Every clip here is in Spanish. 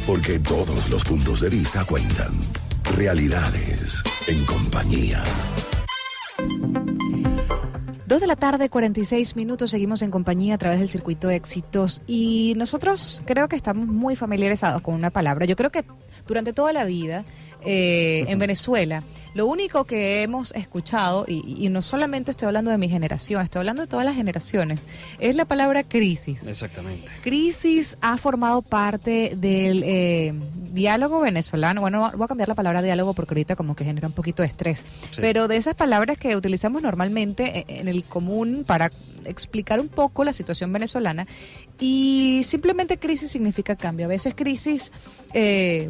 Porque todos los puntos de vista cuentan. Realidades en compañía. 2:46 p.m, seguimos en compañía a través del Circuito de Éxitos y nosotros creo que estamos muy familiarizados con una palabra. Yo creo que durante toda la vida en Venezuela, lo único que hemos escuchado, y no solamente estoy hablando de mi generación, estoy hablando de todas las generaciones, es la palabra crisis. Exactamente. Crisis ha formado parte del diálogo venezolano. Bueno, voy a cambiar la palabra diálogo porque ahorita como que genera un poquito de estrés. Sí. Pero de esas palabras que utilizamos normalmente en el común para explicar un poco la situación venezolana, y simplemente crisis significa cambio. A veces crisis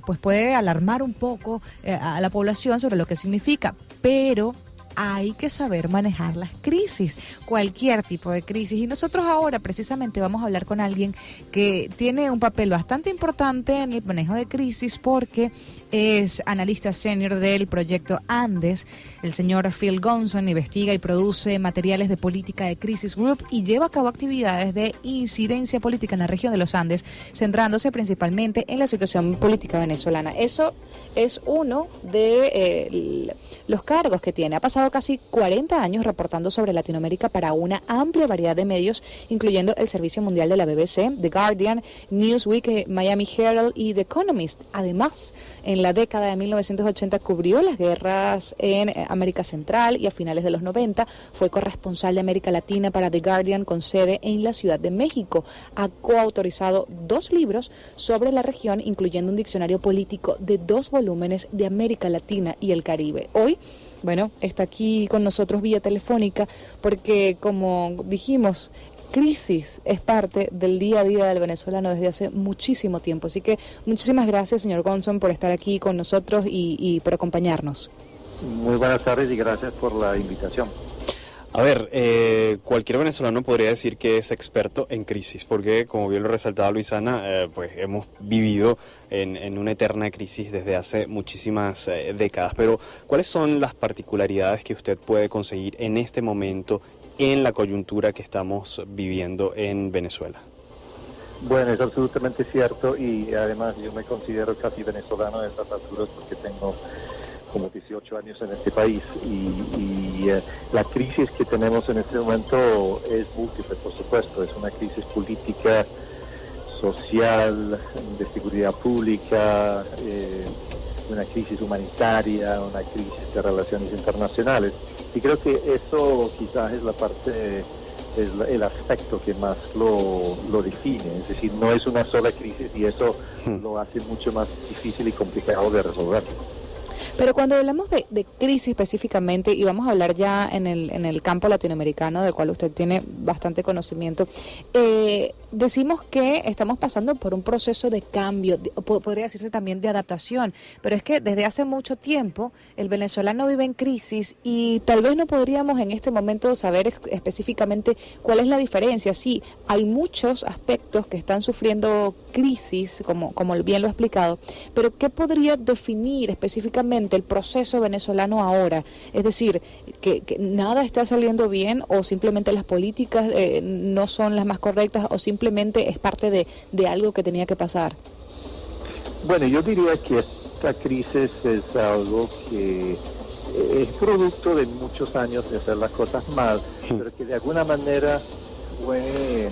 pues puede alarmar un poco a la población sobre lo que significa, pero hay que saber manejar las crisis, cualquier tipo de crisis. Y nosotros ahora precisamente vamos a hablar con alguien que tiene un papel bastante importante en el manejo de crisis porque es analista senior del proyecto Andes. El señor Phil Gonson investiga y produce materiales de política de Crisis Group y lleva a cabo actividades de incidencia política en la región de los Andes, centrándose principalmente en la situación política venezolana. Eso es uno de los cargos que tiene. Ha pasado casi 40 años reportando sobre Latinoamérica para una amplia variedad de medios, incluyendo el Servicio Mundial de la BBC, The Guardian, Newsweek, Miami Herald y The Economist. Además, en la década de 1980 cubrió las guerras en América Central y a finales de los 90 fue corresponsal de América Latina para The Guardian con sede en la Ciudad de México. Ha coautorizado 2 libros sobre la región, incluyendo un diccionario político de 2 volúmenes de América Latina y el Caribe. Hoy, bueno, está aquí con nosotros vía telefónica porque, como dijimos, crisis es parte del día a día del venezolano desde hace muchísimo tiempo. Así que muchísimas gracias, señor Gonson, por estar aquí con nosotros y por acompañarnos. Muy buenas tardes y gracias por la invitación. A ver, cualquier venezolano podría decir que es experto en crisis, porque como bien lo resaltaba Luisana, pues hemos vivido en una eterna crisis desde hace muchísimas décadas. Pero, ¿cuáles son las particularidades que usted puede conseguir en este momento en la coyuntura que estamos viviendo en Venezuela? Bueno, es absolutamente cierto y además yo me considero casi venezolano a estas alturas porque tengo como 18 años en este país y la crisis que tenemos en este momento es múltiple, por supuesto. Es una crisis política, social, de seguridad pública, una crisis humanitaria, una crisis de relaciones internacionales. Y creo que eso quizás es la parte, es el aspecto que más lo define. Es decir, no es una sola crisis y eso lo hace mucho más difícil y complicado de resolver. Pero cuando hablamos de crisis específicamente, y vamos a hablar ya en el campo latinoamericano, del cual usted tiene bastante conocimiento, decimos que estamos pasando por un proceso de cambio, podría decirse también de adaptación, pero es que desde hace mucho tiempo el venezolano vive en crisis y tal vez no podríamos en este momento saber específicamente cuál es la diferencia. Sí, hay muchos aspectos que están sufriendo crisis, como bien lo he explicado, pero ¿qué podría definir específicamente el proceso venezolano ahora? Es decir, que nada está saliendo bien o simplemente las políticas no son las más correctas o simplemente es parte de algo que tenía que pasar. Bueno, yo diría que esta crisis es algo que es producto de muchos años de hacer las cosas mal, pero que de alguna manera fue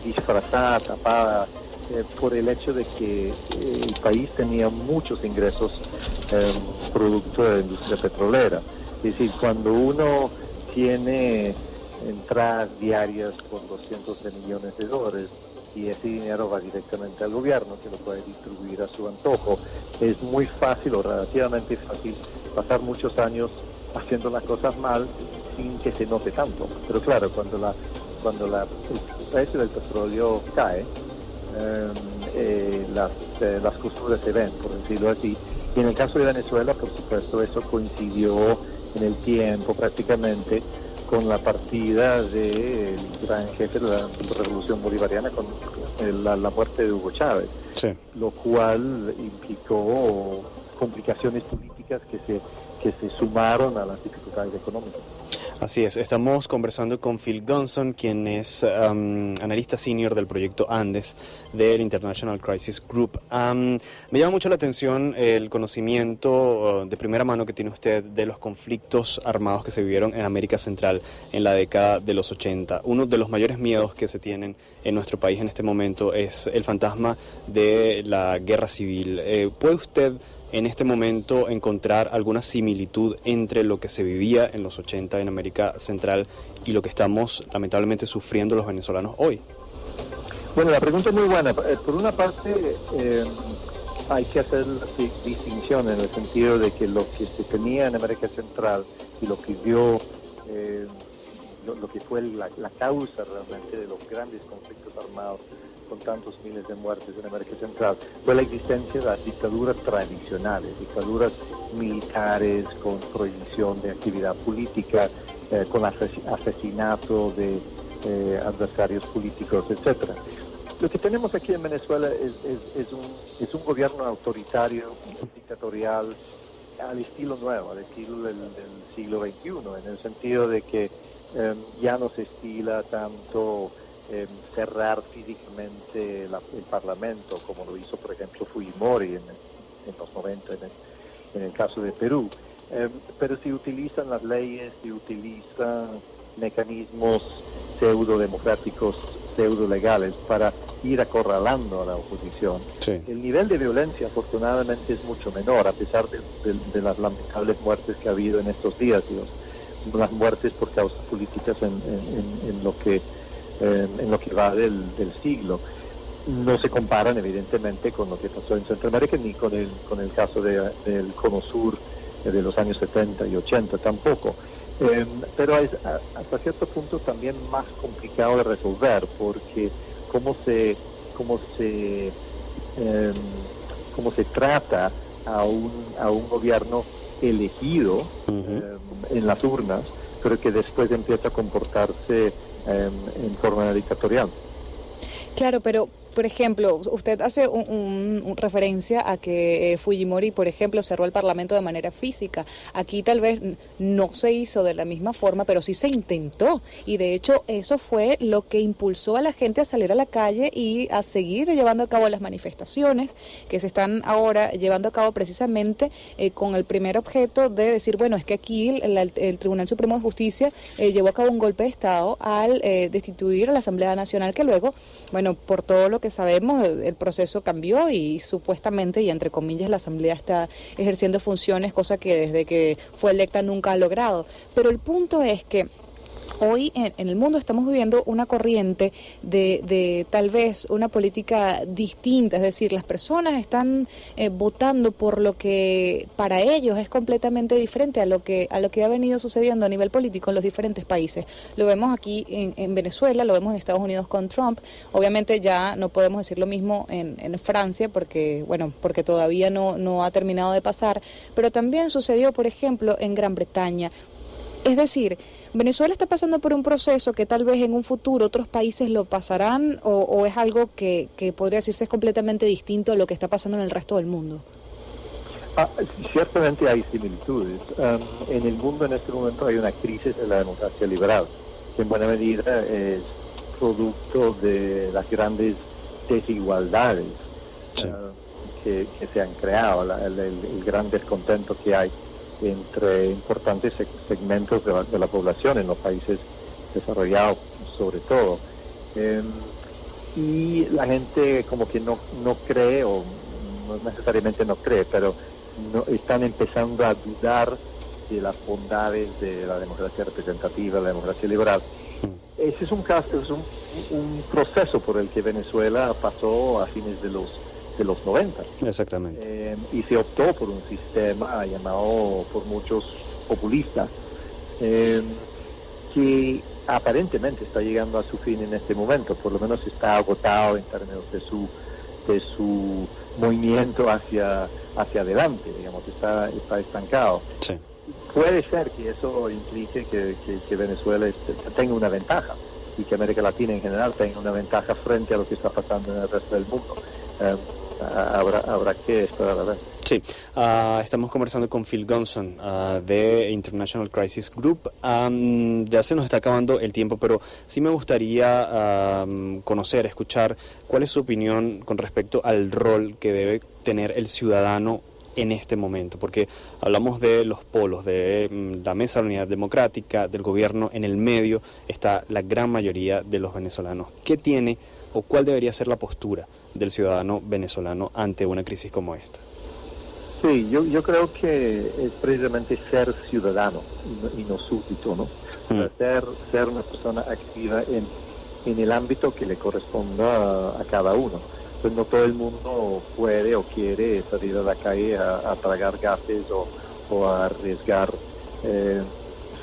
disfrazada, tapada por el hecho de que el país tenía muchos ingresos producto de la industria petrolera. Es decir, cuando uno tiene entradas diarias por $200 millones y ese dinero va directamente al gobierno que lo puede distribuir a su antojo, es muy fácil o relativamente fácil pasar muchos años haciendo las cosas mal sin que se note tanto. Pero claro, cuando el precio del petróleo cae, las costuras se ven, por decirlo así. Y en el caso de Venezuela, por supuesto, eso coincidió en el tiempo prácticamente con la partida del gran jefe de la revolución bolivariana, con la muerte de Hugo Chávez, sí. Lo cual implicó complicaciones políticas que se sumaron a las dificultades económicas. Así es, estamos conversando con Phil Gunson, quien es analista senior del proyecto Andes del International Crisis Group. Me llama mucho la atención el conocimiento de primera mano que tiene usted de los conflictos armados que se vivieron en América Central en la década de los 80. Uno de los mayores miedos que se tienen en nuestro país en este momento es el fantasma de la guerra civil. ¿Puede usted en este momento encontrar alguna similitud entre lo que se vivía en los 80 en América Central y lo que estamos lamentablemente sufriendo los venezolanos hoy? Bueno, la pregunta es muy buena. Por una parte, hay que hacer la distinción en el sentido de que lo que se tenía en América Central y lo que dio, lo que fue la causa realmente de los grandes conflictos armados con tantos miles de muertes en América Central, fue la existencia de las dictaduras tradicionales, dictaduras militares con prohibición de actividad política, con asesinato de adversarios políticos, etcétera. Lo que tenemos aquí en Venezuela es un gobierno autoritario, dictatorial, al estilo nuevo, al estilo del siglo XXI, en el sentido de que ya no se estila tanto cerrar físicamente el Parlamento, como lo hizo, por ejemplo, Fujimori en los 90, en el caso de Perú. Pero se utilizan las leyes, se utilizan mecanismos pseudo-democráticos, pseudo-legales para ir acorralando a la oposición. Sí. El nivel de violencia, afortunadamente, es mucho menor, a pesar de las lamentables muertes que ha habido en estos días, las muertes por causas políticas en lo que va del siglo. No se comparan evidentemente con lo que pasó en Centroamérica ni con el caso del Cono Sur de los años 70 y 80 tampoco. Pero es hasta cierto punto también más complicado de resolver, porque cómo se trata a un gobierno elegido en las urnas, pero que después empieza a comportarse en forma dictatorial. Claro, pero por ejemplo, usted hace un referencia a que Fujimori, por ejemplo, cerró el Parlamento de manera física. Aquí tal vez no se hizo de la misma forma, pero sí se intentó. Y de hecho eso fue lo que impulsó a la gente a salir a la calle y a seguir llevando a cabo las manifestaciones que se están ahora llevando a cabo precisamente con el primer objeto de decir, bueno, es que aquí el Tribunal Supremo de Justicia llevó a cabo un golpe de Estado al destituir a la Asamblea Nacional, que luego, bueno, por todo lo que sabemos, el proceso cambió y supuestamente, y entre comillas, la Asamblea está ejerciendo funciones, cosa que desde que fue electa nunca ha logrado. Pero el punto es que hoy en el mundo estamos viviendo una corriente de tal vez una política distinta, es decir, las personas están votando por lo que para ellos es completamente diferente a lo que ha venido sucediendo a nivel político en los diferentes países. Lo vemos aquí en Venezuela, lo vemos en Estados Unidos con Trump. Obviamente ya no podemos decir lo mismo en Francia porque todavía no ha terminado de pasar, pero también sucedió, por ejemplo, en Gran Bretaña. Es decir, Venezuela está pasando por un proceso que tal vez en un futuro otros países lo pasarán o es algo que podría decirse es completamente distinto a lo que está pasando en el resto del mundo. Ciertamente hay similitudes. En el mundo en este momento hay una crisis de la democracia liberal, que en buena medida es producto de las grandes desigualdades que se han creado, el gran descontento que hay entre importantes segmentos de la población en los países desarrollados sobre todo. Y la gente como que no cree, o no necesariamente no cree, pero están empezando a dudar de las bondades de la democracia representativa, la democracia liberal. Ese es un caso, es un proceso por el que Venezuela pasó a fines de los 90. Exactamente. Y se optó por un sistema llamado por muchos populista, que aparentemente está llegando a su fin en este momento, por lo menos está agotado en términos de su movimiento hacia adelante, digamos, está estancado. Sí. Puede ser que eso implique que Venezuela tenga una ventaja y que América Latina en general tenga una ventaja frente a lo que está pasando en el resto del mundo. Habrá que esperar a ver. Sí, estamos conversando con Phil Gunson de International Crisis Group. Ya se nos está acabando el tiempo, pero sí me gustaría conocer, escuchar cuál es su opinión con respecto al rol que debe tener el ciudadano en este momento, porque hablamos de los polos, de la Mesa de la Unidad Democrática, del gobierno. En el medio está la gran mayoría de los venezolanos. ¿Qué tiene o cuál debería ser la postura del ciudadano venezolano ante una crisis como esta? Sí, yo creo que es precisamente ser ciudadano y no súbdito, ¿no? O sea, ser una persona activa en el ámbito que le corresponda a cada uno. Pues no todo el mundo puede o quiere salir a la calle a tragar gases o a arriesgar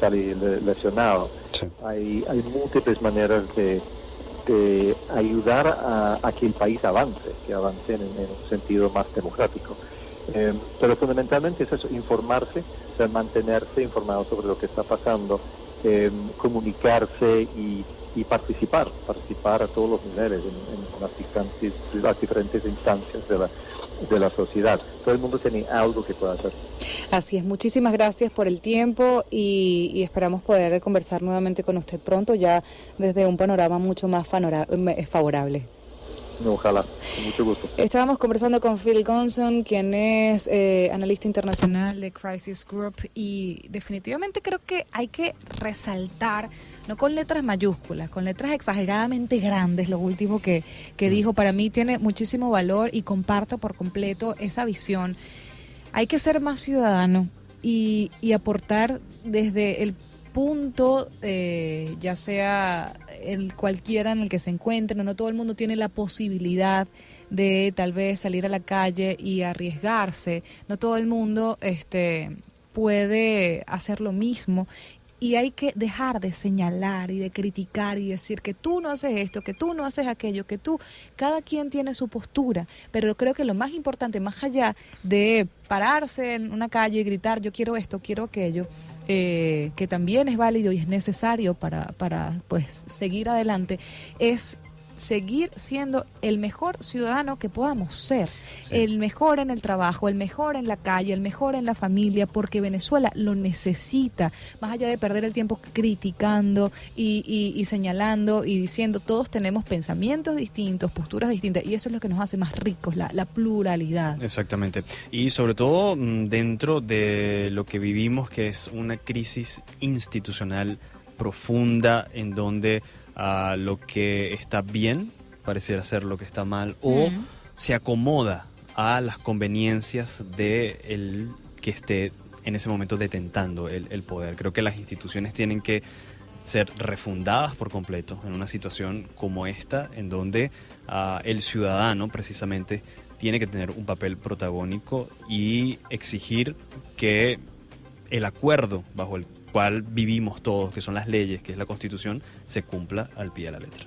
salir lesionado. Sí. Hay múltiples maneras de ayudar a que el país avance, que avance en un sentido más democrático. Pero fundamentalmente es eso, informarse, o sea, mantenerse informado sobre lo que está pasando, comunicarse y participar a todos los niveles en las diferentes instancias de la sociedad. Todo el mundo tiene algo que pueda hacer. Así es, muchísimas gracias por el tiempo y esperamos poder conversar nuevamente con usted pronto, ya desde un panorama mucho más favorable. Ojalá, con mucho gusto. Estábamos conversando con Phil Gunson, quien es analista internacional de Crisis Group, y definitivamente creo que hay que resaltar, no con letras mayúsculas, con letras exageradamente grandes, lo último que dijo. Para mí tiene muchísimo valor y comparto por completo esa visión. Hay que ser más ciudadano y aportar desde el punto, ya sea cualquiera en el que se encuentren. No todo el mundo tiene la posibilidad de tal vez salir a la calle y arriesgarse. No todo el mundo puede hacer lo mismo. Y hay que dejar de señalar y de criticar y decir que tú no haces esto, que tú no haces aquello, cada quien tiene su postura, pero creo que lo más importante, más allá de pararse en una calle y gritar yo quiero esto, quiero aquello, que también es válido y es necesario para pues seguir adelante, es seguir siendo el mejor ciudadano que podamos ser, sí. El mejor en el trabajo, el mejor en la calle, el mejor en la familia, porque Venezuela lo necesita, más allá de perder el tiempo criticando y señalando y diciendo. Todos tenemos pensamientos distintos, posturas distintas, y eso es lo que nos hace más ricos, la pluralidad. Exactamente, y sobre todo dentro de lo que vivimos, que es una crisis institucional profunda, en donde lo que está bien pareciera ser lo que está mal, o se acomoda a las conveniencias de el que esté en ese momento detentando el poder. Creo que las instituciones tienen que ser refundadas por completo en una situación como esta, en donde el ciudadano precisamente tiene que tener un papel protagónico y exigir que el acuerdo bajo el cual vivimos todos, que son las leyes, que es la Constitución, se cumpla al pie de la letra.